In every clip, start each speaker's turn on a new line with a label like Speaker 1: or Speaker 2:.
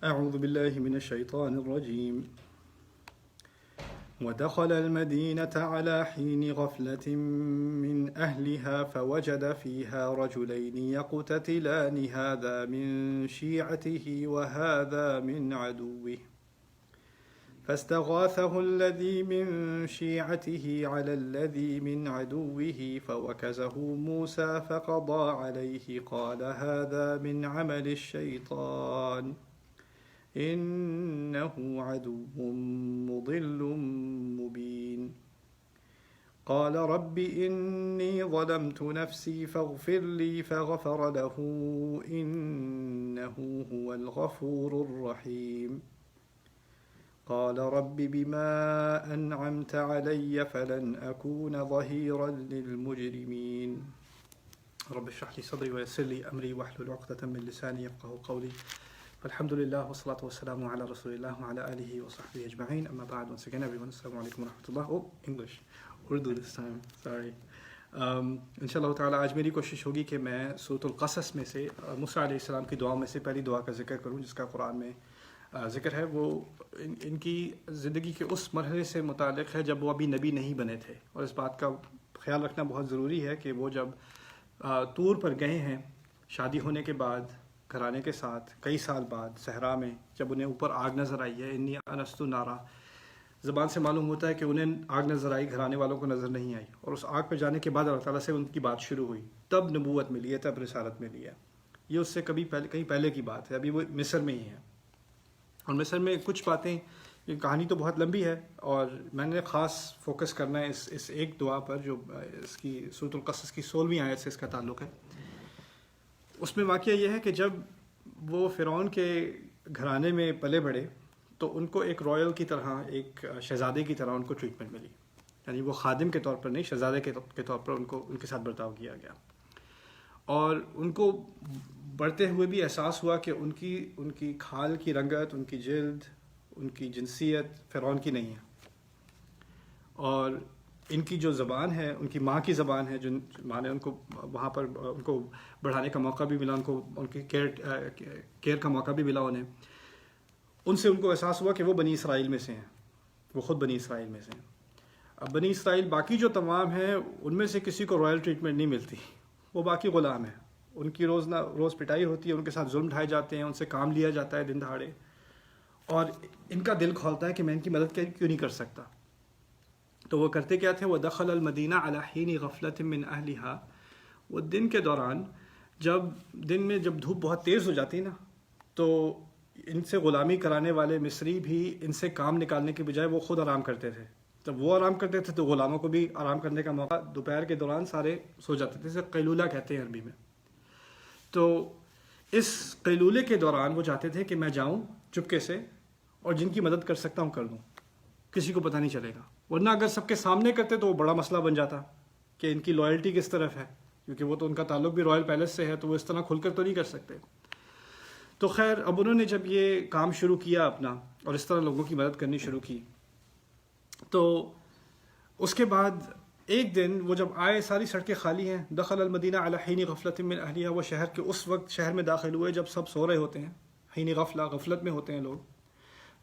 Speaker 1: أعوذ بالله من الشيطان الرجيم. ودخل المدينة على حين غفلة من أهلها فوجد فيها رجلين يقتتلان هذا من شيعته وهذا من عدوه فاستغاثه الذي من شيعته على الذي من عدوه فوكزه موسى فقضى عليه قال هذا من عمل الشيطان إنه عدو مضل مبين قال رب إني ظلمت نفسي فاغفر لي فغفر له إنه هو الغفور الرحيم قال رب بما أنعمت علي فلن أكون ظهيرا للمجرمين رب اشرح لي صدري ويسر لي أمري واحلل عقدة من لساني يفقهوا قولي الحمد للہ والصلاة والسلام علی رسول اللہ وعلی آلہ وصحبہ اجمعین اما بعد. Once again everyone, السلام علیکم ورحمۃ اللہ. English, Urdu this time, sorry. انشاءاللہ تعالیٰ آج میری کوشش ہوگی کہ میں سورۃ القصص میں سے موسیٰ علیہ السلام کی دعاؤں میں سے پہلی دعا کا ذکر کروں جس کا قرآن میں ذکر ہے. وہ ان کی زندگی کے اس مرحلے سے متعلق ہے جب وہ ابھی نبی نہیں بنے تھے, اور اس بات کا خیال رکھنا بہت ضروری ہے کہ وہ جب طور پر گئے ہیں شادی ہونے کے بعد گھرانے کے ساتھ, کئی سال بعد صحرا میں جب انہیں اوپر آگ نظر آئی ہے, انی انستو نارا, زبان سے معلوم ہوتا ہے کہ انہیں آگ نظر آئی, گھرانے والوں کو نظر نہیں آئی, اور اس آگ پہ جانے کے بعد اللہ تعالیٰ سے ان کی بات شروع ہوئی, تب نبوت ملی ہے, تب رسالت ملی ہے. یہ اس سے کہیں پہلے کی بات ہے. ابھی وہ مصر میں ہی ہے, اور مصر میں کچھ باتیں, یہ کہانی تو بہت لمبی ہے اور میں نے خاص فوکس کرنا ہے اس ایک دعا پر جو اس کی سورۃ القصص کی 16ویں آیت سے اس کا تعلق ہے. اس میں واقعہ یہ ہے کہ جب وہ فرعون کے گھرانے میں پلے بڑھے تو ان کو ایک رائل کی طرح, ایک شہزادے کی طرح ان کو ٹریٹمنٹ ملی. یعنی وہ خادم کے طور پر نہیں, شہزادے کے طور پر ان کے ساتھ برتاؤ کیا گیا. اور ان کو بڑھتے ہوئے بھی احساس ہوا کہ ان کی کھال کی رنگت, ان کی جلد, ان کی جنسیت فرعون کی نہیں ہے, اور ان کی جو زبان ہے ان کی ماں کی زبان ہے, جو ماں نے ان کو وہاں پر ان کو بڑھانے کا موقع بھی ملا, ان کی کیئر کا موقع بھی ملا انہیں. ان سے ان کو احساس ہوا کہ وہ بنی اسرائیل میں سے ہیں, وہ خود بنی اسرائیل میں سے ہیں. اب بنی اسرائیل باقی جو تمام ہیں ان میں سے کسی کو رائل ٹریٹمنٹ نہیں ملتی, وہ باقی غلام ہیں. ان کی روز پٹائی ہوتی ہے, ان کے ساتھ ظلم ڈھائے جاتے ہیں, ان سے کام لیا جاتا ہے دن دہاڑے, اور ان کا دل کھولتا ہے کہ میں ان کی مدد کیوں نہیں کر سکتا. تو وہ کرتے کیا تھے, وہ دخل المدینہ علی حین غفلۃ من اہلہا, وہ دن کے دوران دن میں جب دھوپ بہت تیز ہو جاتی نا, تو ان سے غلامی کرانے والے مصری بھی ان سے کام نکالنے کے بجائے وہ خود آرام کرتے تھے. جب وہ آرام کرتے تھے تو غلاموں کو بھی آرام کرنے کا موقع, دوپہر کے دوران سارے سو جاتے تھے, اسے قیلولہ کہتے ہیں عربی میں. تو اس قیلولے کے دوران وہ چاہتے تھے کہ میں جاؤں چپکے سے اور جن کی مدد کر سکتا ہوں کر دوں, کسی کو پتہ نہیں چلے گا. ورنہ اگر سب کے سامنے کرتے تو وہ بڑا مسئلہ بن جاتا کہ ان کی لائلٹی کس طرف ہے, کیونکہ وہ تو ان کا تعلق بھی رائل پیلس سے ہے, تو وہ اس طرح کھل کر تو نہیں کر سکتے. تو خیر, اب انہوں نے جب یہ کام شروع کیا اپنا اور اس طرح لوگوں کی مدد کرنی شروع کی, تو اس کے بعد ایک دن وہ جب آئے, ساری سڑکیں خالی ہیں. دخل المدینہ علی حین غفلۃ من اہلہا, وہ شہر کے اس وقت شہر میں داخل ہوئے جب سب سو رہے ہوتے ہیں. حین غفلہ, غفلت میں ہوتے ہیں لوگ.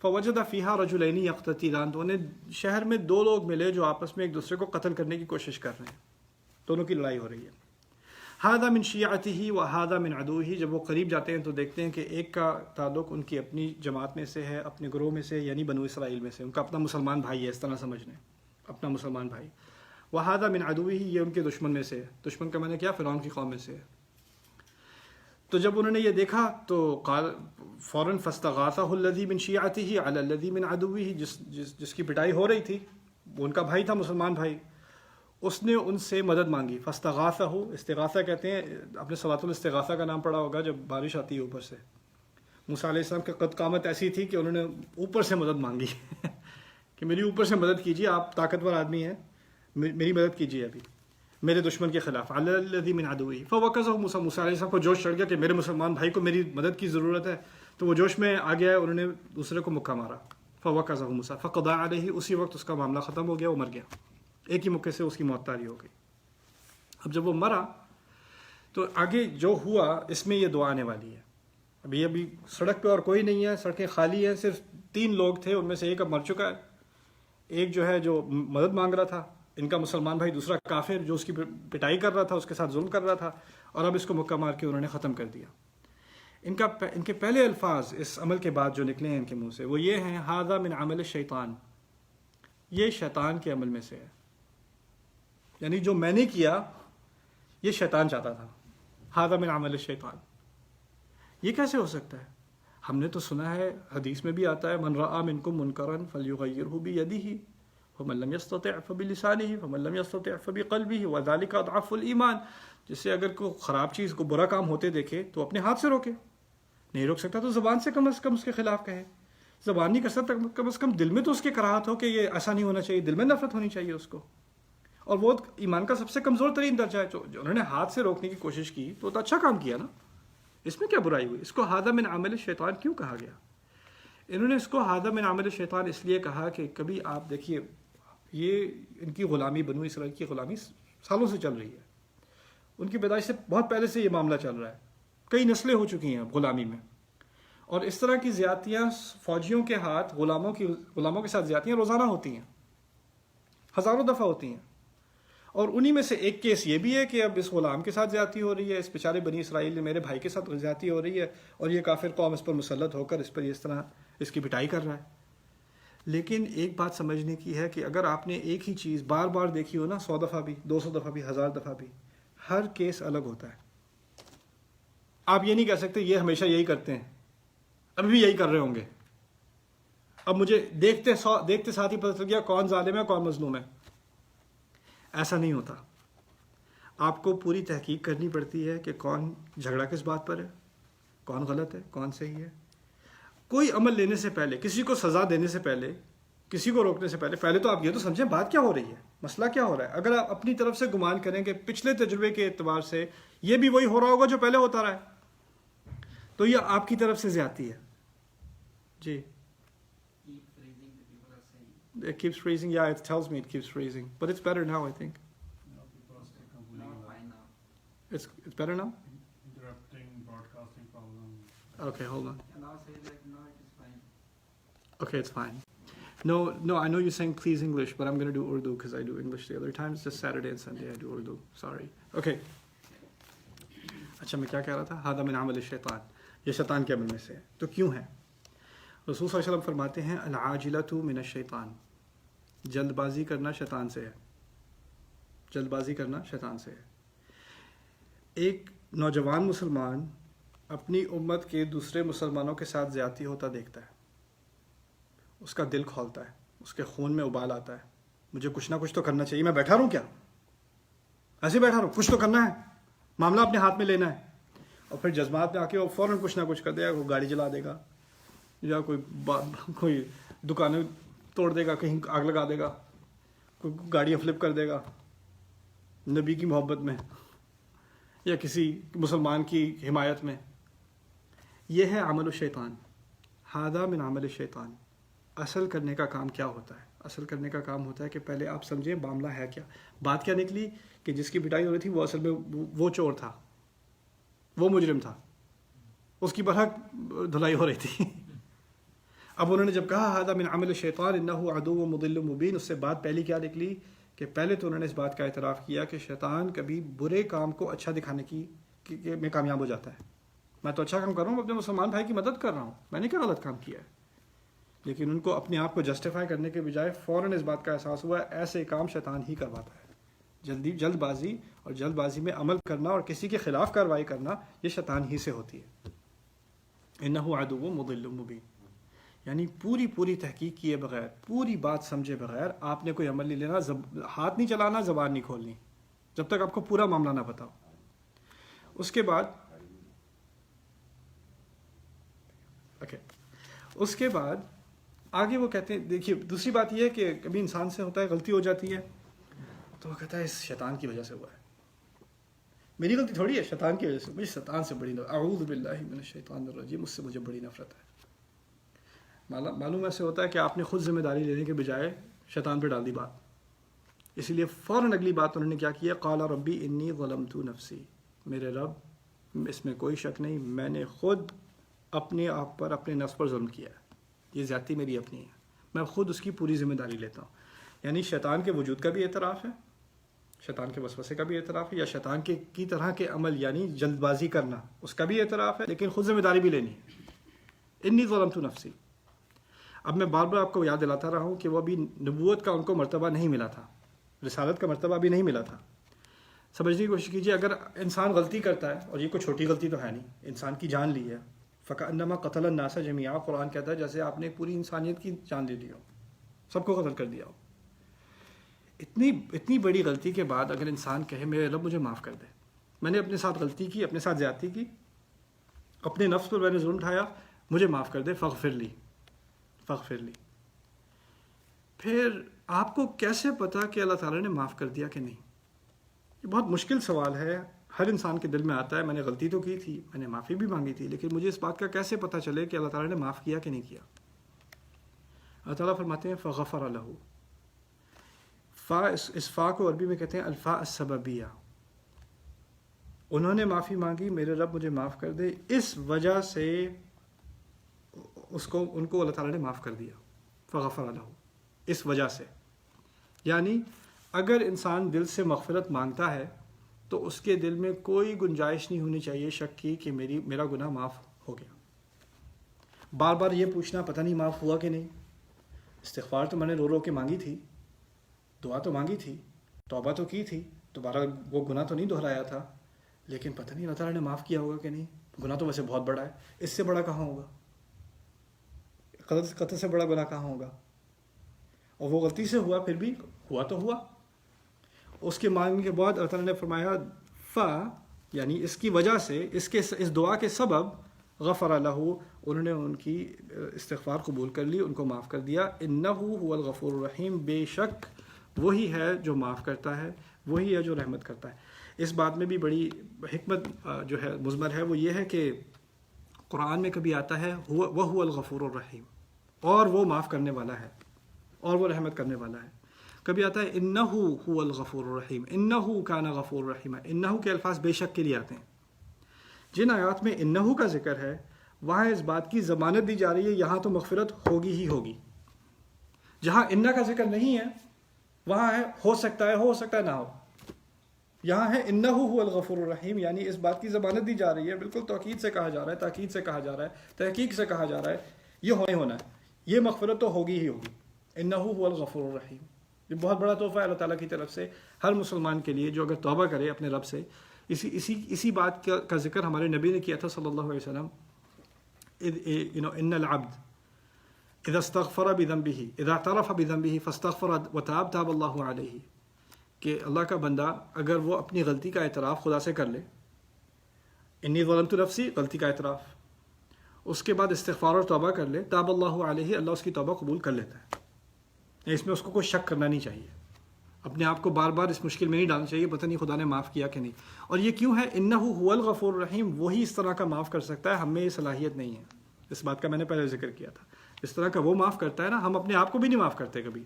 Speaker 1: فوجد فیہا رجلین یقتتلان, تو انہیں شہر میں 2 لوگ ملے جو آپس میں ایک دوسرے کو قتل کرنے کی کوشش کر رہے ہیں, دونوں کی لڑائی ہو رہی ہے. ھذا من شیعتہ وھذا من عدوہ, جب وہ قریب جاتے ہیں تو دیکھتے ہیں کہ ایک کا تعلق ان کی اپنی جماعت میں سے ہے, اپنے گروہ میں سے, یعنی بنو اسرائیل میں سے, ان کا اپنا مسلمان بھائی ہے, اس طرح سمجھ لیں, اپنا مسلمان بھائی. وھذا من عدوہ, یہ ان کے دشمن میں سے ہے. دشمن کا معنی کیا, فرعون کی قوم میں سے ہے. تو جب انہوں نے یہ دیکھا تو قال فوراً فاستغاثہ الذی من شیعتہ علی الذی من عدوہ, جس کی پٹائی ہو رہی تھی وہ ان کا بھائی تھا, مسلمان بھائی, اس نے ان سے مدد مانگی. فاستغاثہ, استغاثہ کہتے ہیں, آپ نے صلاۃ الاستغاثہ کا نام پڑھا ہوگا جب بارش آتی ہے اوپر سے. موسیٰ علیہ السلام کی قد قامت ایسی تھی کہ انہوں نے اوپر سے مدد مانگی کہ میری اوپر سے مدد کیجیے, آپ طاقتور آدمی ہیں, میری مدد کیجیے ابھی میرے دشمن کے خلاف. علی الذی من عدوہ فوکزہ موسیٰ, موسیٰ علیہ السلام کو جوش چڑھ گیا کہ میرے مسلمان بھائی کو میری مدد کی ضرورت ہے, تو وہ جوش میں آ گیا, انہوں نے دوسرے کو مکہ مارا. فوکزہ موسیٰ فقضی علیہ, اسی وقت اس کا معاملہ ختم ہو گیا, وہ مر گیا, ایک ہی مکے سے اس کی موت طاری ہو گئی. اب جب وہ مرا تو آگے جو ہوا اس میں یہ دعا آنے والی ہے. ابھی سڑک پہ اور کوئی نہیں ہے، سڑکیں خالی ہیں، صرف 3 لوگ تھے، ان میں سے ایک اب مر چکا ہے، ایک جو ہے جو مدد مانگ رہا تھا ان کا مسلمان بھائی، دوسرا کافر جو اس کی پٹائی کر رہا تھا، اس کے ساتھ ظلم کر رہا تھا، اور اب اس کو مکہ مار کے انہوں نے ختم کر دیا۔ ان کے پہلے الفاظ اس عمل کے بعد جو نکلے ہیں ان کے منہ سے وہ یہ ہیں، ھذا من عمل الشیطان، یہ شیطان کے عمل میں سے ہے، یعنی جو میں نے کیا یہ شیطان چاہتا تھا، ھذا من عمل الشیطان۔ یہ کیسے ہو سکتا ہے؟ ہم نے تو سنا ہے، حدیث میں بھی آتا ہے، من رأى منکم منکرا فلیغیرہ بیدہ فمن لم یستطع فبلسانہ فمن لم یستطع فبقلبہ وذلک اضعف الایمان۔ جس سے اگر کوئی خراب چیز کو برا کام ہوتے دیکھے تو اپنے ہاتھ سے روکے، نہیں روک سکتا تو زبان سے کم از کم اس کے خلاف کہے، زبان نہیں کر سکتا کم از کم دل میں تو اس کے کراہت ہو کہ یہ ایسا نہیں ہونا چاہیے، دل میں نفرت ہونی چاہیے اس کو، اور وہ ایمان کا سب سے کمزور ترین درجہ ہے۔ جو انہوں نے ہاتھ سے روکنے کی کوشش کی تو اچھا کام کیا نا، اس میں کیا برائی ہوئی؟ اس کو ھذا من عمل الشیطان کیوں کہا گیا؟ انہوں نے اس کو ھذا من عمل الشیطان اس لیے کہا کہ کبھی آپ دیکھیے، یہ ان کی غلامی، بنو اسرائیل کی غلامی سالوں سے چل رہی ہے، ان کی پیدائش سے بہت پہلے سے یہ معاملہ چل رہا ہے، کئی نسلیں ہو چکی ہیں غلامی میں، اور اس طرح کی زیادتیاں فوجیوں کے ہاتھ غلاموں کے ساتھ زیادتیاں روزانہ ہوتی ہیں، ہزاروں دفعہ ہوتی ہیں، اور انہی میں سے ایک کیس یہ بھی ہے کہ اب اس غلام کے ساتھ زیادتی ہو رہی ہے، اس بیچارے بنی اسرائیل میرے بھائی کے ساتھ زیادتی ہو رہی ہے، اور یہ کافر قوم اس پر مسلط ہو کر اس پر اس طرح اس کی پٹائی کر رہا ہے۔ لیکن ایک بات سمجھنے کی ہے کہ اگر آپ نے ایک ہی چیز بار بار دیکھی ہو نا، 100 دفعہ بھی، 200 دفعہ بھی، 1000 دفعہ بھی، ہر کیس الگ ہوتا ہے۔ آپ یہ نہیں کہہ سکتے یہ ہمیشہ یہی کرتے ہیں، ابھی بھی یہی کر رہے ہوں گے، اب مجھے دیکھتے ساتھ ہی پتہ چل گیا کون ظالم ہے کون مظلوم ہے۔ ایسا نہیں ہوتا، آپ کو پوری تحقیق کرنی پڑتی ہے کہ کون جھگڑا کس بات پر ہے، کون غلط ہے کون صحیح ہے۔ کوئی عمل لینے سے پہلے، کسی کو سزا دینے سے پہلے، کسی کو روکنے سے پہلے تو آپ یہ تو سمجھیں بات کیا ہو رہی ہے، مسئلہ کیا ہو رہا ہے۔ اگر آپ اپنی طرف سے گمان کریں کہ پچھلے تجربے کے اعتبار سے یہ بھی وہی ہو رہا ہوگا جو پہلے ہوتا رہا ہے، تو یہ آپ کی طرف سے زیادتی ہے۔ جی it keeps freezing. Yeah, it tells me it keeps freezing, but it's better now, I think. It's better now.
Speaker 2: Interrupting broadcasting problem.
Speaker 1: Okay, hold on.
Speaker 3: And now say like no, it is fine.
Speaker 1: Okay, it's fine. No, I know you're saying please English, but I'm going to do Urdu because I do English the other times. Just Saturday and Sunday I do Urdu. Sorry. Okay. اچھا میں کیا کہہ رہا تھا؟ ھذا من عمل الشیطان، یہ شیطان کے عمل میں سے ہے۔ تو کیوں ہے؟ رسول صلی اللہ علیہ وسلم فرماتے ہیں العاجلۃ من الشیطان، جلد بازی کرنا شیطان سے ہے، جلد بازی کرنا شیطان سے ہے۔ ایک نوجوان مسلمان اپنی امت کے دوسرے مسلمانوں کے ساتھ زیادتی ہوتا دیکھتا ہے، اس کا دل کھولتا ہے، اس کے خون میں ابال آتا ہے، مجھے کچھ نہ کچھ تو کرنا چاہیے، میں بیٹھا رہوں کیا، ایسے بیٹھا رہوں، کچھ تو کرنا ہے، معاملہ اپنے ہاتھ میں لینا ہے۔ اور پھر جذبات میں آ کے وہ فوراً کچھ نہ کچھ کر دے گا، کوئی گاڑی جلا دے گا، یا کوئی دکانیں توڑ دے گا، کہیں آگ لگا دے گا، کوئی گاڑیاں فلپ کر دے گا نبی کی محبت میں یا کسی مسلمان کی حمایت میں۔ یہ ہے عمل الشیطان، ھذا من عمل الشیطان۔ اصل کرنے کا کام کیا ہوتا ہے؟ اصل کرنے کا کام ہوتا ہے کہ پہلے آپ سمجھیں معاملہ ہے کیا، بات کیا نکلی کہ جس کی پٹائی ہو رہی تھی وہ اصل میں وہ چور تھا، وہ مجرم تھا، اس کی برحق دھلائی ہو رہی تھی۔ اب انہوں نے جب کہا ھذا من عمل الشیطان انہ عدو مضل مبین، اس سے بات پہلی کیا نکلی کہ پہلے تو انہوں نے اس بات کا اعتراف کیا کہ شیطان کبھی برے کام کو اچھا دکھانے کی میں کامیاب ہو جاتا ہے۔ میں تو اچھا کام کر رہا ہوں، اپنے مسلمان بھائی کی مدد کر رہا ہوں، میں نے کیا غلط کام کیا ہے؟ لیکن ان کو اپنے آپ کو جسٹیفائی کرنے کے بجائے فوراً اس بات کا احساس ہوا ایسے کام شیطان ہی کرواتا ہے۔ جلد بازی اور جلد بازی میں عمل کرنا اور کسی کے خلاف کارروائی کرنا یہ شیطان ہی سے ہوتی ہے۔ انہ عدو مضل مبین، یعنی پوری تحقیق کیے بغیر، پوری بات سمجھے بغیر آپ نے کوئی عمل نہیں لینا، ہاتھ نہیں چلانا، زبان نہیں کھولنی جب تک آپ کو پورا معاملہ نہ پتا ہو۔ اس کے بعد آگے وہ کہتے ہیں، دیکھیے دوسری بات یہ ہے کہ کبھی انسان سے ہوتا ہے غلطی ہو جاتی ہے تو وہ کہتا ہے اس شیطان کی وجہ سے ہوا ہے، میری غلطی تھوڑی ہے، شیطان کی وجہ سے، مجھے شیطان سے بڑی نفرت، اعوذ باللہ من الشیطان الرجیم، اس سے مجھے بڑی نفرت ہے۔ معلوم ایسے ہوتا ہے کہ آپ نے خود ذمہ داری لینے کے بجائے شیطان پہ ڈال دی بات، اسی لیے فوراً اگلی بات انہوں نے کیا کیا، قال ربی انی ظلمت نفسی، میرے رب اس میں کوئی شک نہیں میں نے خود اپنے آپ پر اپنے نفس پر ظلم کیا ہے، یہ زیادتی میری اپنی ہے، میں خود اس کی پوری ذمہ داری لیتا ہوں. یعنی شیطان کے وجود کا بھی اعتراف ہے، شیطان کے وسوسے کا بھی اعتراف ہے، یا شیطان کی طرح کے عمل یعنی جلد بازی کرنا اس کا بھی اعتراف ہے، لیکن خود ذمہ داری بھی لینی ہے. انی ظلمت نفسی. اب میں بار بار آپ کو یاد دلاتا رہا ہوں کہ وہ ابھی نبوت کا ان کو مرتبہ نہیں ملا تھا، رسالت کا مرتبہ ابھی نہیں ملا تھا. سمجھنے کی کوشش کیجیے، اگر انسان غلطی کرتا ہے، اور یہ کوئی چھوٹی غلطی تو ہے نہیں، انسان کی جان لی ہے، فَكَأَنَّمَا قَتَلَ النَّاسَ جَمِيعًا، قرآن کہتا ہے جیسے آپ نے پوری انسانیت کی جان لے لی ہو، سب کو قتل کر دیا ہو. اتنی بڑی غلطی کے بعد اگر انسان کہے میرے رب مجھے معاف کر دے، میں نے اپنے ساتھ غلطی کی، اپنے ساتھ زیادتی کی، اپنے نفس پر میں نے ظلم اٹھایا، مجھے معاف کر دے، فغفر لی. پھر آپ کو کیسے پتا کہ اللہ تعالیٰ نے معاف کر دیا کہ نہیں؟ یہ بہت مشکل سوال ہے، ہر انسان کے دل میں آتا ہے میں نے غلطی تو کی تھی، میں نے معافی بھی مانگی تھی، لیکن مجھے اس بات کا کیسے پتہ چلے کہ اللہ تعالیٰ نے معاف کیا کہ نہیں کیا؟ اللہ تعالیٰ فرماتے ہیں فغفر لہ. اس فا کو عربی میں کہتے ہیں الفاء السببیہ. انہوں نے معافی مانگی، میرے رب مجھے معاف کر دے، اس وجہ سے ان کو اللہ تعالیٰ نے معاف کر دیا. فغفر لہ، اس وجہ سے. یعنی اگر انسان دل سے مغفرت مانگتا ہے تو اس کے دل میں کوئی گنجائش نہیں ہونی چاہیے شک کی کہ میرا گناہ معاف ہو گیا. بار بار یہ پوچھنا پتہ نہیں معاف ہوا کہ نہیں. استغفار تو میں نے رو رو کے مانگی تھی، دعا تو مانگی تھی، توبہ تو کی تھی، دوبارہ وہ گناہ تو نہیں دہرایا تھا، لیکن پتہ نہیں اللہ تعالیٰ نے معاف کیا ہوگا کہ نہیں. گناہ تو ویسے بہت بڑا ہے، اس سے بڑا کہاں ہوگا؟ قتل سے بڑا گناہ کہاں ہوگا؟ اور وہ غلطی سے ہوا، پھر بھی ہوا تو ہوا. اس کے مانگنے کے بعد اللہ تعالیٰ نے فرمایا یعنی اس کی وجہ سے، اس دعا کے سبب غفر لہ، انہوں نے ان کی استغفار قبول کر لی، ان کو معاف کر دیا. انہ هو الغفور الرحیم، بے شک وہی ہے جو معاف کرتا ہے، وہی ہے جو رحمت کرتا ہے. اس بات میں بھی بڑی حکمت جو ہے مضمر ہے، وہ یہ ہے کہ قرآن میں کبھی آتا ہے وَهُوَ الغفور الرحیم، اور وہ معاف کرنے والا ہے اور وہ رحمت کرنے والا ہے. کبھی آتا ہے انہ هو الغفور الرحیم، انہ کان غفور رحیمہ. انہ کے الفاظ بے شک کے لیے آتے ہیں. جن آیات میں انہ کا ذکر ہے وہاں اس بات کی ضمانت دی جا رہی ہے یہاں تو مغفرت ہوگی ہی ہوگی. جہاں انہ کا ذکر نہیں ہے وہاں ہے ہو سکتا ہے نہ ہو. یہاں ہے انہ هو الغفور الرحیم، یعنی اس بات کی ضمانت دی جا رہی ہے، بالکل توکید سے کہا جا رہا ہے، تاکید سے کہا جا رہا ہے، تحقیق سے کہا جا رہا ہے، یہ ہونا ہے، یہ مغفرت تو ہوگی ہی ہوگی. انہ هو الغفور الرحیم. یہ بہت بڑا تحفہ ہے اللہ تعالیٰ کی طرف سے ہر مسلمان کے لیے جو اگر توبہ کرے اپنے رب سے. اسی بات کا ذکر ہمارے نبی نے کیا تھا صلی اللہ علیہ وسلم. ان العبد اذا استغفر بذنبه اذا اعترف بذنبه فاستغفر وتاب تاب اللہ علیہ، کہ اللہ کا بندہ اگر وہ اپنی غلطی کا اعتراف خدا سے کر لے، انی ظلمت نفسی، غلطی کا اعتراف، اس کے بعد استغفار اور توبہ کر لے، تاب اللہ علیہ، اللہ اس کی توبہ قبول کر لیتا ہے. اس میں اس کو کوئی شک کرنا نہیں چاہیے، اپنے آپ کو بار بار اس مشکل میں نہیں ڈالنا چاہیے پتہ نہیں خدا نے معاف کیا کہ نہیں. اور یہ کیوں ہے؟ انہ هو الغفور الرحیم، وہی اس طرح کا معاف کر سکتا ہے، ہم میں یہ صلاحیت نہیں ہے. اس بات کا میں نے پہلے ذکر کیا تھا. اس طرح کا وہ معاف کرتا ہے نا، ہم اپنے آپ کو بھی نہیں معاف کرتے کبھی.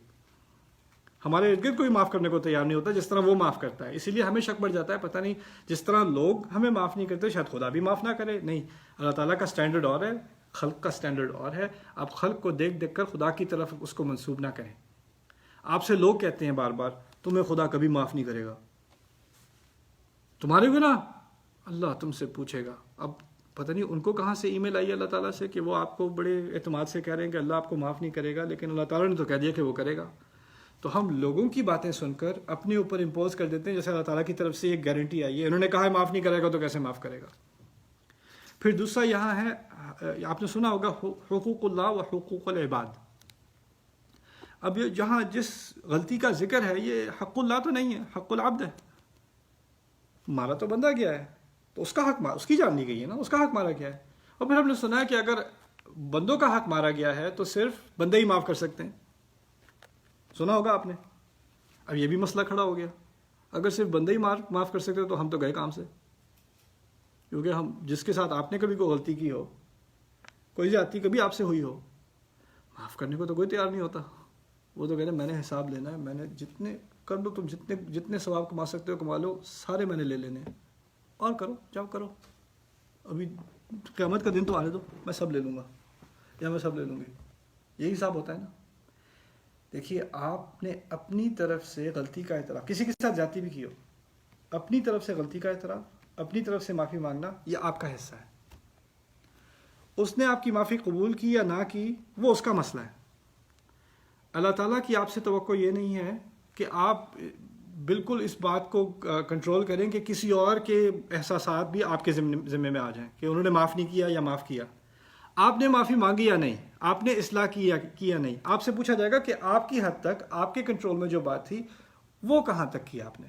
Speaker 1: ہمارے ارد گرد کوئی معاف کرنے کو تیار نہیں ہوتا جس طرح وہ معاف کرتا ہے. اسی لیے ہمیں شک بڑھ جاتا ہے پتہ نہیں جس طرح لوگ ہمیں معاف نہیں کرتے شاید خدا بھی معاف نہ کرے. نہیں، اللہ تعالیٰ کا سٹینڈرڈ اور ہے، خلق کا سٹینڈرڈ اور ہے. آپ خلق کو دیکھ دیکھ کر خدا کی طرف اس کو منسوب نہ کریں. آپ سے لوگ کہتے ہیں بار بار تمہیں خدا کبھی معاف نہیں کرے گا، تمہارے گناہ اللہ تم سے پوچھے گا. اب پتہ نہیں ان کو کہاں سے ای میل آئی اللہ تعالیٰ سے کہ وہ آپ کو بڑے اعتماد سے کہہ رہے ہیں کہ اللہ آپ کو معاف نہیں کرے گا، لیکن اللہ تعالیٰ نے تو کہہ دیا کہ وہ کرے گا. تو ہم لوگوں کی باتیں سن کر اپنے اوپر امپوز کر دیتے ہیں جیسے اللہ تعالیٰ کی طرف سے ایک گارنٹی آئی ہے، انہوں نے کہا ہے معاف نہیں کرے گا تو کیسے معاف کرے گا. پھر دوسرا یہاں ہے، آپ نے سنا ہوگا حقوق اللہ و حقوق العباد. اب یہ جہاں جس غلطی کا ذکر ہے یہ حق اللہ تو نہیں ہے، حق العبد ہے. مارا تو بندہ گیا ہے تو اس کا حق اس کی جان لی گئی ہے نا، اس کا حق مارا گیا ہے. اور پھر ہم نے سنا ہے کہ اگر بندوں کا حق مارا گیا ہے تو صرف بندے ہی معاف کر سکتے ہیں. سنا ہوگا آپ نے. اب یہ بھی مسئلہ کھڑا ہو گیا، اگر صرف بندے ہی معاف کر سکتے تو ہم تو گئے کام سے. کیونکہ ہم جس کے ساتھ آپ نے کبھی کوئی غلطی کی ہو، کوئی زیادتی کبھی آپ سے ہوئی ہو، معاف کرنے کو تو کوئی تیار نہیں ہوتا. وہ تو کہتے ہیں میں نے حساب لینا ہے، میں نے جتنے کر لو، تم جتنے ثواب کما سکتے ہو کما لو، سارے میں نے لے لینے ہیں، اور کرو جاؤ کرو. ابھی قیامت کا دن تو آنے دو، میں سب لے لوں گا یا میں سب لے لوں گی. یہی حساب ہوتا ہے نا. دیکھیے آپ نے اپنی طرف سے غلطی کا اعتراف، کسی کے ساتھ زیادتی بھی کی ہو، اپنی طرف سے غلطی کا اعتراف، اپنی طرف سے معافی مانگنا، یہ آپ کا حصہ ہے. اس نے آپ کی معافی قبول کی یا نہ کی وہ اس کا مسئلہ ہے. اللہ تعالیٰ کی آپ سے توقع یہ نہیں ہے کہ آپ بالکل اس بات کو کنٹرول کریں کہ کسی اور کے احساسات بھی آپ کے ذمے میں آ جائیں کہ انہوں نے معاف نہیں کیا یا معاف کیا. آپ نے معافی مانگی یا نہیں، آپ نے اصلاح کی یا نہیں، آپ سے پوچھا جائے گا کہ آپ کی حد تک آپ کے کنٹرول میں جو بات تھی وہ کہاں تک کی آپ نے.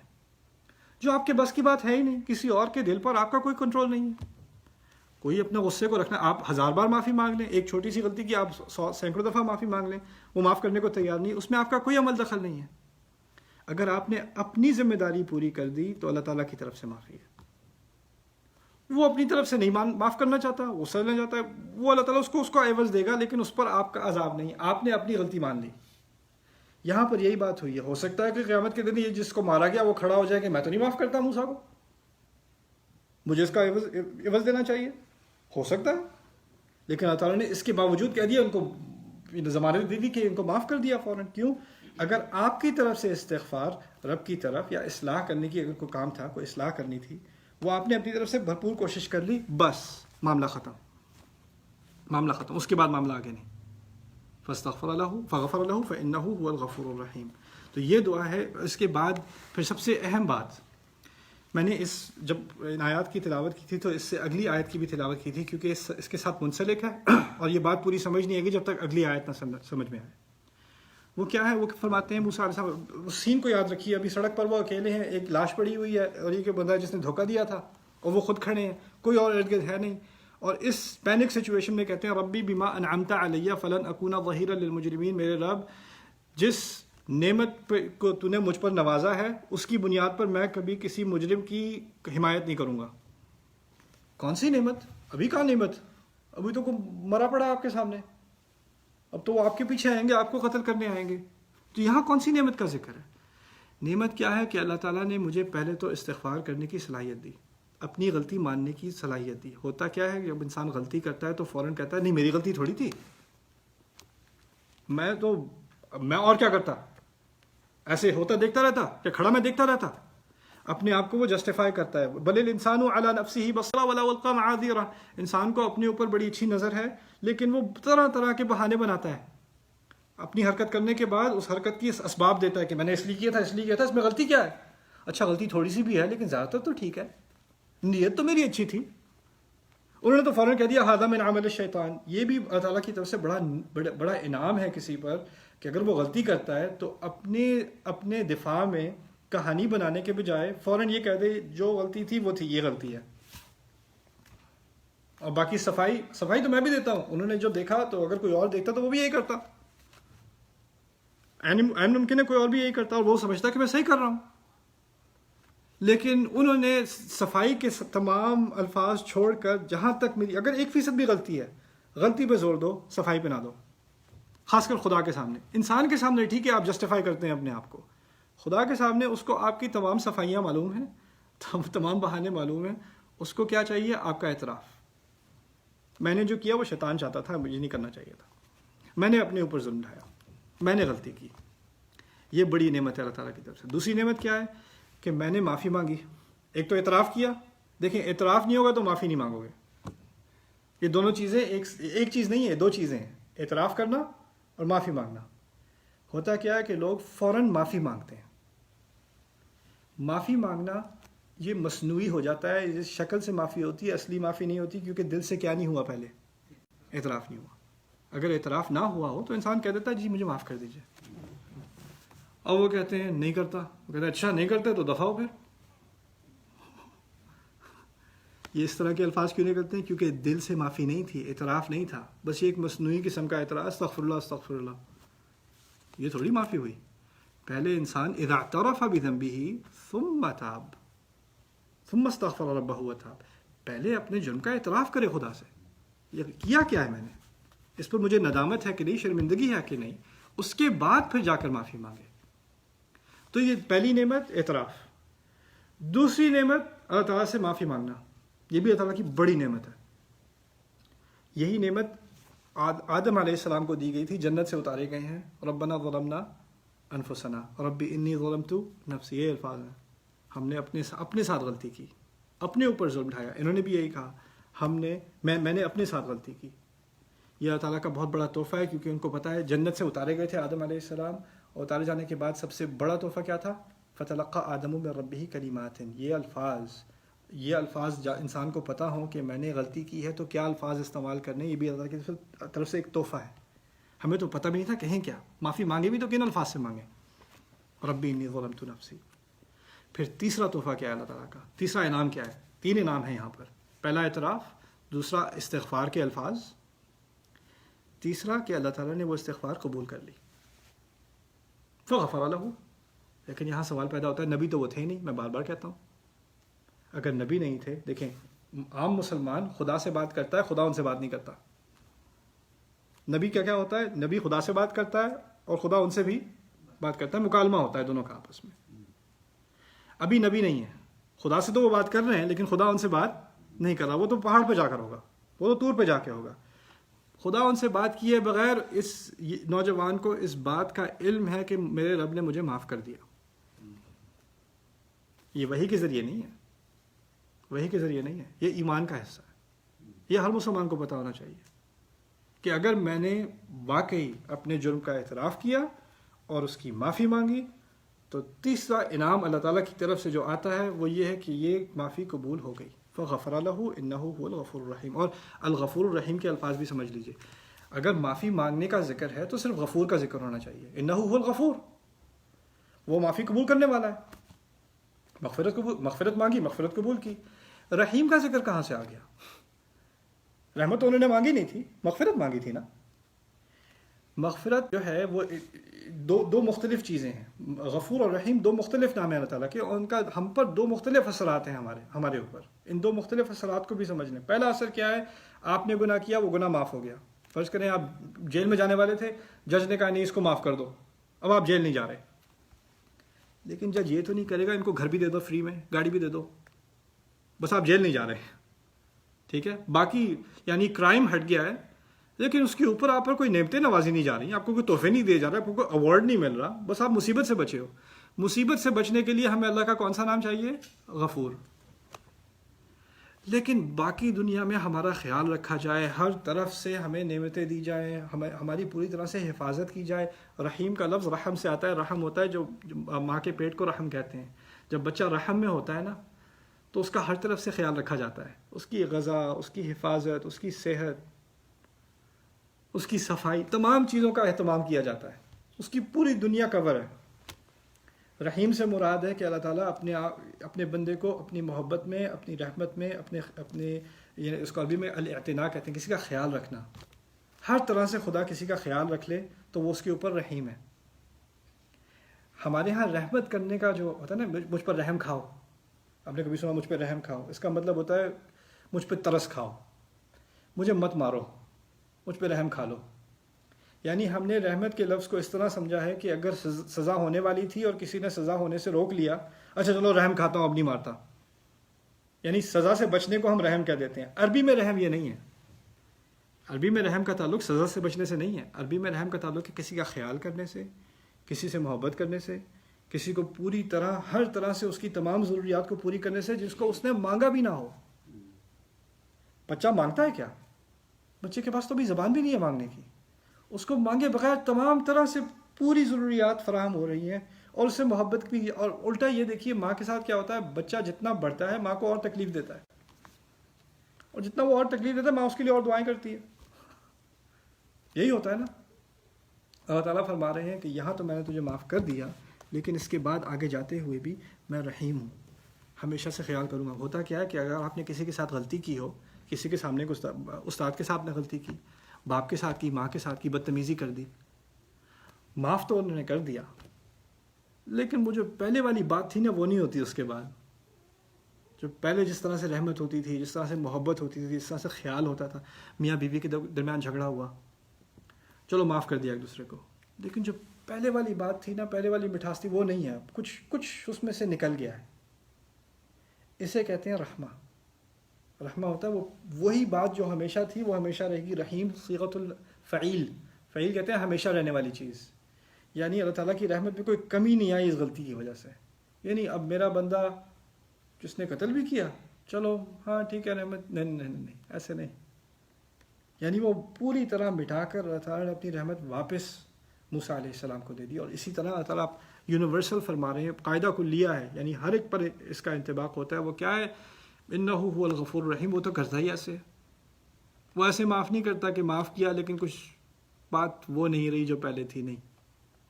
Speaker 1: جو آپ کے بس کی بات ہے ہی نہیں، کسی اور کے دل پر آپ کا کوئی کنٹرول نہیں ہے. کوئی اپنے غصے کو رکھنا، آپ 1000 بار معافی مانگ لیں، ایک چھوٹی سی غلطی کی آپ سینکڑوں دفعہ معافی مانگ لیں، وہ معاف کرنے کو تیار نہیں، اس میں آپ کا کوئی عمل دخل نہیں ہے. اگر آپ نے اپنی ذمہ داری پوری کر دی تو اللہ تعالیٰ کی طرف سے معافی ہے. وہ اپنی طرف سے نہیں معاف کرنا چاہتا، وہ سمجھنا چاہتا ہے، وہ اللہ تعالیٰ اس کو عوض دے گا، لیکن اس پر آپ کا عذاب نہیں. آپ نے اپنی غلطی مان لی. یہاں پر یہی بات ہوئی ہے. ہو سکتا ہے کہ قیامت کے دن یہ جس کو مارا گیا وہ کھڑا ہو جائے کہ میں تو نہیں معاف کرتا موسیٰ کو، مجھے اس کا عوض دینا چاہیے. ہو سکتا ہے، لیکن اللہ تعالیٰ نے اس کے باوجود کہہ دیا، ان کو ضمانت دے دی کہ ان کو معاف کر دیا فوراً. کیوں؟ اگر آپ کی طرف سے استغفار رب کی طرف یا اصلاح کرنے کی اگر کوئی کام تھا، کوئی اصلاح کرنی تھی، وہ آپ نے اپنی طرف سے بھرپور کوشش کر لی، بس معاملہ ختم، معاملہ ختم. اس کے بعد معاملہ آگے نہیں. فاستغفر له فغفر له فإنه هو الغفور الرحیم. تو یہ دعا ہے. اس کے بعد پھر سب سے اہم بات، میں نے جب ان آیات کی تلاوت کی تھی تو اس سے اگلی آیت کی بھی تلاوت کی تھی، کیونکہ اس کے ساتھ منسلک ہے اور یہ بات پوری سمجھ نہیں آئے گی جب تک اگلی آیت نہ سمجھ میں آئے. وہ کیا ہے؟ وہ فرماتے ہیں موسیٰ علیہ السلام، اس سین کو یاد رکھیے. ابھی سڑک پر وہ اکیلے ہیں، ایک لاش پڑی ہوئی ہے اور یہ کہ بندہ جس نے دھوکہ دیا تھا، اور وہ خود کھڑے ہیں، کوئی اور ارد گرد ہے نہیں. اور اس پینک سچویشن میں کہتے ہیں ربی بما انعمت علی فلن اکون ظہیرا للمجرمین. میرے رب، جس نعمت کو تو نے مجھ پر نوازا ہے اس کی بنیاد پر میں کبھی کسی مجرم کی حمایت نہیں کروں گا. کون سی نعمت؟ ابھی کہاں نعمت؟ ابھی تو مرا پڑا آپ کے سامنے، اب تو وہ آپ کے پیچھے آئیں گے، آپ کو قتل کرنے آئیں گے. تو یہاں کون سی نعمت کا ذکر ہے؟ نعمت کیا ہے کہ اللہ تعالیٰ نے مجھے پہلے تو استغفار کرنے کی صلاحیت دی، اپنی غلطی ماننے کی صلاحیت دی. ہوتا کیا ہے کہ جب انسان غلطی کرتا ہے تو فوراً کہتا ہے نہیں میری غلطی تھوڑی تھی، میں اور کیا کرتا، ایسے ہوتا دیکھتا رہتا، کہ کھڑا میں دیکھتا رہتا. اپنے آپ کو وہ جسٹیفائی کرتا ہے. بل الانسان علی نفسہ بصیرہ ولو القی معاذیرہ. انسان کو اپنے اوپر بڑی اچھی نظر ہے، لیکن وہ طرح طرح کے بہانے بناتا ہے. اپنی حرکت کرنے کے بعد اس حرکت کی اسباب دیتا ہے کہ میں نے اس لیے کیا تھا، اس میں غلطی کیا ہے؟ اچھا غلطی تھوڑی سی بھی ہے لیکن زیادہ تر تو ٹھیک ہے، نیت تو میری اچھی تھی. انہوں نے تو فوراً کہہ دیا ھذا من عمل الشیطان. یہ بھی اللہ تعالیٰ کی طرف سے بڑا انعام ہے کسی پر کہ اگر وہ غلطی کرتا ہے تو اپنے دفاع میں کہانی بنانے کے بجائے فوراً یہ کہہ دے جو غلطی تھی وہ تھی، یہ غلطی ہے. اور باقی صفائی تو میں بھی دیتا ہوں. انہوں نے جو دیکھا تو اگر کوئی اور دیکھتا تو وہ بھی یہی کرتا، عین ممکن ہے کوئی اور بھی یہی کرتا اور وہ سمجھتا کہ میں صحیح کر رہا ہوں. لیکن انہوں نے صفائی کے تمام الفاظ چھوڑ کر جہاں تک میری اگر 1% بھی غلطی ہے، غلطی پہ زور دو، صفائی پہ نہ دو. خاص کر خدا کے سامنے. انسان کے سامنے ٹھیک ہے آپ جسٹیفائی کرتے ہیں اپنے آپ کو، خدا کے سامنے اس کو آپ کی تمام صفائیاں معلوم ہیں، تمام بہانے معلوم ہیں. اس کو کیا چاہیے؟ آپ کا اعتراف. میں نے جو کیا وہ شیطان چاہتا تھا، مجھے نہیں کرنا چاہیے تھا، میں نے اپنے اوپر ظلم ڈھایا، میں نے غلطی کی. یہ بڑی نعمت ہے اللہ تعالیٰ کی طرف سے. دوسری نعمت کیا ہے کہ میں نے معافی مانگی. ایک تو اعتراف کیا. دیکھیں اعتراف نہیں ہوگا تو معافی نہیں مانگو گے. یہ دونوں چیزیں ایک چیز نہیں ہے، دو چیزیں ہیں، اعتراف کرنا اور معافی مانگنا. ہوتا کیا ہے کہ لوگ فوراً معافی مانگتے ہیں. معافی مانگنا یہ مصنوعی ہو جاتا ہے، اس شکل سے معافی ہوتی ہے، اصلی معافی نہیں ہوتی، کیونکہ دل سے کیا نہیں ہوا، پہلے اعتراف نہیں ہوا. اگر اعتراف نہ ہوا ہو تو انسان کہہ دیتا ہے جی مجھے معاف کر دیجیے، اور وہ کہتے ہیں نہیں کرتا، وہ کہتے ہیں اچھا نہیں کرتے تو دفعہ ہو پھر. یہ اس طرح کے الفاظ کیوں نہیں کرتے ہیں؟ کیونکہ دل سے معافی نہیں تھی، اعتراف نہیں تھا، بس یہ ایک مصنوعی قسم کا اعتراف، استغفر اللہ استغفر اللہ. یہ تھوڑی معافی ہوئی. پہلے انسان اذا اعترف بذنبہ ثم تاب ثم استغفر ربہ وتاب، پہلے اپنے جرم کا اعتراف کرے خدا سے، یہ کیا ہے میں نے، اس پر مجھے ندامت ہے کہ نہیں، شرمندگی ہے کہ نہیں، اس کے بعد پھر جا کر معافی مانگے. تو یہ پہلی نعمت اعتراف. دوسری نعمت اللہ تعالیٰ سے معافی مانگنا. یہ بھی اللہ تعالیٰ کی بڑی نعمت ہے. یہی نعمت آدم علیہ السلام کو دی گئی تھی، جنت سے اتارے گئے ہیں. ربنا ظلمنا انفسنا ربی انی ظلمت نفسی، یہ الفاظ ہیں. ہم نے اپنے ساتھ غلطی کی، اپنے اوپر ظلم ڈھایا. انہوں نے بھی یہی کہا، میں نے اپنے ساتھ غلطی کی. یہ اللہ تعالیٰ کا بہت بڑا تحفہ ہے، کیونکہ ان کو پتہ ہے جنت سے اتارے گئے تھے آدم علیہ السلام، اور اتارے جانے کے بعد سب سے بڑا تحفہ کیا تھا؟ فتلقى آدم من ربہ کلمات. یہ الفاظ انسان کو پتہ ہوں کہ میں نے غلطی کی ہے تو کیا الفاظ استعمال کرنے، یہ بھی اللہ کی طرف سے ایک تحفہ ہے. ہمیں تو پتہ بھی نہیں تھا کہیں کیا، معافی مانگے بھی تو کن الفاظ سے مانگیں؟ ربی انی ظلمت نفسی. پھر تیسرا تحفہ کیا ہے اللہ تعالیٰ کا؟ تیسرا انعام کیا ہے؟ 3 انعام ہیں یہاں پر. پہلا اعتراف، دوسرا استغفار کے الفاظ، تیسرا کہ اللہ تعالیٰ نے وہ استغفار قبول کر لی. فغفر لہ. لیکن یہاں سوال پیدا ہوتا ہے، نبی تو وہ تھے ہی نہیں. میں بار بار کہتا ہوں، اگر نبی نہیں تھے، دیکھیں عام مسلمان خدا سے بات کرتا ہے، خدا ان سے بات نہیں کرتا. نبی کیا ہوتا ہے؟ نبی خدا سے بات کرتا ہے اور خدا ان سے بھی بات کرتا ہے، مکالمہ ہوتا ہے دونوں کا آپس میں. ابھی نبی نہیں ہے، خدا سے تو وہ بات کر رہے ہیں لیکن خدا ان سے بات نہیں کر رہا. وہ تو پہاڑ پہ جا کر ہوگا، وہ تو طور پہ جا کے ہوگا. خدا ان سے بات کیے بغیر اس نوجوان کو اس بات کا علم ہے کہ میرے رب نے مجھے معاف کر دیا. یہ وحی کے ذریعے نہیں ہے، وحی کے ذریعے نہیں ہے، یہ ایمان کا حصہ ہے. یہ ہر مسلمان کو پتہ ہونا چاہیے کہ اگر میں نے واقعی اپنے جرم کا اعتراف کیا اور اس کی معافی مانگی تو تیسرا انعام اللہ تعالیٰ کی طرف سے جو آتا ہے وہ یہ ہے کہ یہ معافی قبول ہو گئی. فغفر لہ انہ هو الغفور الرحیم. اور الغفور الرحیم کے الفاظ بھی سمجھ لیجئے. اگر معافی مانگنے کا ذکر ہے تو صرف غفور کا ذکر ہونا چاہیے. انہ هو الغفور، وہ معافی قبول کرنے والا ہے. مغفرت مانگی، مغفرت قبول کی. رحیم کا ذکر کہاں سے آ گیا؟ رحمت تو انہوں نے مانگی نہیں تھی، مغفرت مانگی تھی نا. مغفرت جو ہے وہ دو مختلف چیزیں ہیں. غفور اور رحیم 2 مختلف نام ہیں اللہ تعالیٰ کے، اور ان کا ہم پر 2 مختلف اثرات ہیں ہمارے اوپر. ان 2 مختلف اثرات کو بھی سمجھ لیں. پہلا اثر کیا ہے؟ آپ نے گناہ کیا، وہ گناہ معاف ہو گیا. فرض کریں آپ جیل میں جانے والے تھے، جج نے کہا نہیں اس کو معاف کر دو، اب آپ جیل نہیں جا رہے. لیکن جج یہ تو نہیں کرے گا ان کو گھر بھی دے دو فری میں، گاڑی بھی دے دو، بس آپ جیل نہیں جا رہے. ٹھیک ہے، باقی یعنی کرائم ہٹ گیا ہے لیکن اس کے اوپر آپ پر کوئی نعمتیں نوازی نہیں جا رہی، آپ کو کوئی تحفے نہیں دیے جا رہے، آپ کو کوئی ایوارڈ نہیں مل رہا، بس آپ مصیبت سے بچے ہو. مصیبت سے بچنے کے لیے ہمیں اللہ کا کون سا نام چاہیے؟ غفور. لیکن باقی دنیا میں ہمارا خیال رکھا جائے، ہر طرف سے ہمیں نعمتیں دی جائیں، ہماری پوری طرح سے حفاظت کی جائے. رحیم کا لفظ رحم سے آتا ہے. رحم ہوتا ہے جو ماں کے پیٹ کو رحم کہتے ہیں. جب بچہ رحم میں ہوتا ہے نا تو اس کا ہر طرف سے خیال رکھا جاتا ہے. اس کی غذا، اس کی حفاظت، اس کی صحت، اس کی صفائی، تمام چیزوں کا اہتمام کیا جاتا ہے. اس کی پوری دنیا کور ہے. رحیم سے مراد ہے کہ اللہ تعالیٰ اپنے بندے کو اپنی محبت میں، اپنی رحمت میں، اپنے یعنی اس کو عربی میں الاعتناء کہتے ہیں، کسی کا خیال رکھنا. ہر طرح سے خدا کسی کا خیال رکھ لے تو وہ اس کے اوپر رحیم ہے. ہمارے ہاں رحمت کرنے کا جو ہوتا ہے نا، مجھ پر رحم کھاؤ، آپ نے کبھی سنا مجھ پہ رحم کھاؤ؟ اس کا مطلب ہوتا ہے مجھ پہ ترس کھاؤ، مجھے مت مارو، مجھ پہ رحم کھا لو. یعنی ہم نے رحمت کے لفظ کو اس طرح سمجھا ہے کہ اگر سزا ہونے والی تھی اور کسی نے سزا ہونے سے روک لیا، اچھا چلو رحم کھاتا ہوں، اب نہیں مارتا. یعنی سزا سے بچنے کو ہم رحم کہہ دیتے ہیں. عربی میں رحم یہ نہیں ہے. عربی میں رحم کا تعلق سزا سے بچنے سے نہیں ہے. عربی میں رحم کا تعلق ہے کسی کا خیال کرنے سے، کسی سے محبت کرنے سے، کسی کو پوری طرح ہر طرح سے اس کی تمام ضروریات کو پوری کرنے سے جس کو اس نے مانگا بھی نہ ہو. بچہ مانگتا ہے کیا؟ بچے کے پاس تو بھی زبان بھی نہیں ہے مانگنے کی. اس کو مانگے بغیر تمام طرح سے پوری ضروریات فراہم ہو رہی ہیں اور اس سے محبت بھی. اور الٹا یہ دیکھیے ماں کے ساتھ کیا ہوتا ہے، بچہ جتنا بڑھتا ہے ماں کو اور تکلیف دیتا ہے، اور جتنا وہ اور تکلیف دیتا ہے ماں اس کے لیے اور دعائیں کرتی ہے. یہی ہوتا ہے نا. اللہ تعالیٰ فرما رہے ہیں کہ یہاں تو میں نے تجھے معاف کر دیا لیکن اس کے بعد آگے جاتے ہوئے بھی میں رحیم ہوں، ہمیشہ سے خیال کروں گا. ہوتا کیا ہے کہ اگر آپ نے کسی کے ساتھ غلطی کی ہو، کسی کے سامنے استاد کے ساتھ نے غلطی کی، باپ کے ساتھ کی، ماں کے ساتھ کی، بدتمیزی کر دی، معاف تو انہوں نے کر دیا لیکن وہ جو پہلے والی بات تھی نا وہ نہیں ہوتی. اس کے بعد جو پہلے جس طرح سے رحمت ہوتی تھی، جس طرح سے محبت ہوتی تھی، جس طرح سے خیال ہوتا تھا، میاں بیوی کے درمیان جھگڑا ہوا، چلو معاف کر دیا ایک دوسرے کو، لیکن جو پہلے والی بات تھی نا، پہلے والی مٹھاس تھی وہ نہیں ہے. کچھ اس میں سے نکل گیا ہے. اسے کہتے ہیں رحمہ. رحمہ ہوتا ہے وہ وہی بات جو ہمیشہ تھی وہ ہمیشہ رہے گی. رحیم صیغۃ الفعیل، فعیل کہتے ہیں ہمیشہ رہنے والی چیز. یعنی اللہ تعالیٰ کی رحمت میں کوئی کمی نہیں آئی اس غلطی کی وجہ سے. یعنی اب میرا بندہ جس نے قتل بھی کیا چلو ہاں ٹھیک ہے رحمت، نہیں ایسے نہیں. یعنی وہ پوری طرح مٹا کر اللہ تعالیٰ نے اپنی رحمت واپس موسیٰ علیہ السلام کو دے دی. اور اسی طرح اللہ تعالیٰ یونیورسل فرما رہے ہیں، قاعدہ کو لیا ہے، یعنی ہر ایک پر اس کا انطباق ہوتا ہے. وہ کیا ہے؟ انہ هو الغفور الرحیم. وہ تو کرتا ہی ایسے، وہ ایسے معاف نہیں کرتا کہ معاف کیا لیکن کچھ بات وہ نہیں رہی جو پہلے تھی، نہیں،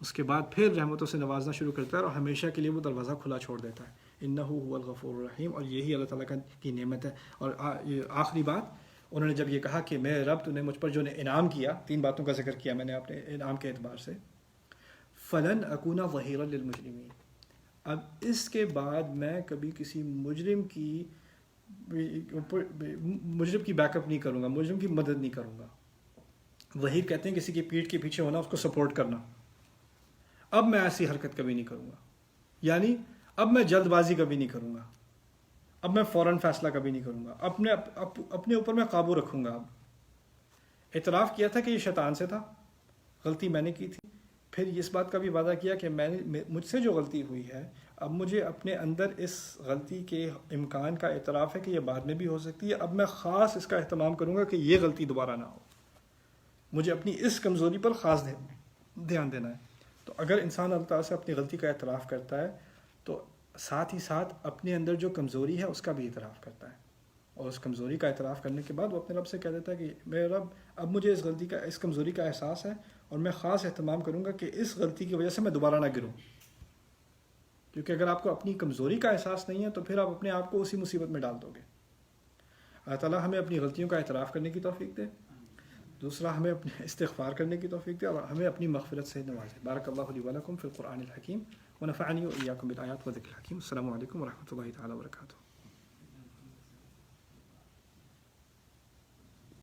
Speaker 1: اس کے بعد پھر رحمتوں سے نوازنا شروع کرتا ہے اور ہمیشہ کے لیے وہ دروازہ کھلا چھوڑ دیتا ہے. انہ هو الغفور الرحیم. اور یہی اللہ تعالیٰ کی نعمت ہے. اور آخری بات، انہوں نے جب یہ کہا کہ میں رب تو نے مجھ پر جو نے انعام کیا، 3 باتوں کا ذکر کیا میں نے اپنے انعام کے اعتبار سے، فلن اکون ظہیرا للمجرمین. اب اس کے بعد میں کبھی کسی مجرم کی بیک اپ نہیں کروں گا، مجرم کی مدد نہیں کروں گا. ظہیر کہتے ہیں کسی کی پیٹھ کے پیچھے ہونا، اس کو سپورٹ کرنا. اب میں ایسی حرکت کبھی نہیں کروں گا. یعنی اب میں جلد بازی کبھی نہیں کروں گا، اب میں فوراً فیصلہ کبھی نہیں کروں گا، اپنے اوپر میں قابو رکھوں گا. اب اعتراف کیا تھا کہ یہ شیطان سے تھا، غلطی میں نے کی تھی. پھر اس بات کا بھی وعدہ کیا کہ مجھ سے جو غلطی ہوئی ہے اب مجھے اپنے اندر اس غلطی کے امکان کا اعتراف ہے کہ یہ بعد میں بھی ہو سکتی ہے. اب میں خاص اس کا اہتمام کروں گا کہ یہ غلطی دوبارہ نہ ہو. مجھے اپنی اس کمزوری پر خاص دھیان دینا ہے. تو اگر انسان اللہ تعالیٰ سے اپنی غلطی کا اعتراف کرتا ہے تو ساتھ ہی ساتھ اپنے اندر جو کمزوری ہے اس کا بھی اعتراف کرتا ہے. اور اس کمزوری کا اعتراف کرنے کے بعد وہ اپنے رب سے کہہ دیتا ہے کہ میرے رب اب مجھے اس کمزوری کا احساس ہے اور میں خاص اہتمام کروں گا کہ اس غلطی کی وجہ سے میں دوبارہ نہ گروں. کیونکہ اگر آپ کو اپنی کمزوری کا احساس نہیں ہے تو پھر آپ اپنے آپ کو اسی مصیبت میں ڈال دو گے. اللہ تعالیٰ ہمیں اپنی غلطیوں کا اعتراف کرنے کی توفیق دے. دوسرا ہمیں اپنے استغفار کرنے کی توفیق دے اور ہمیں اپنی مغفرت سے نوازے. بارک اللہ لی ولکم فی القرآن الحکیم ونفعنی وإیاکم بالآیات والذکر الحکیم. السلام علیکم ورحمۃ اللہ تعالیٰ وبرکاتہ.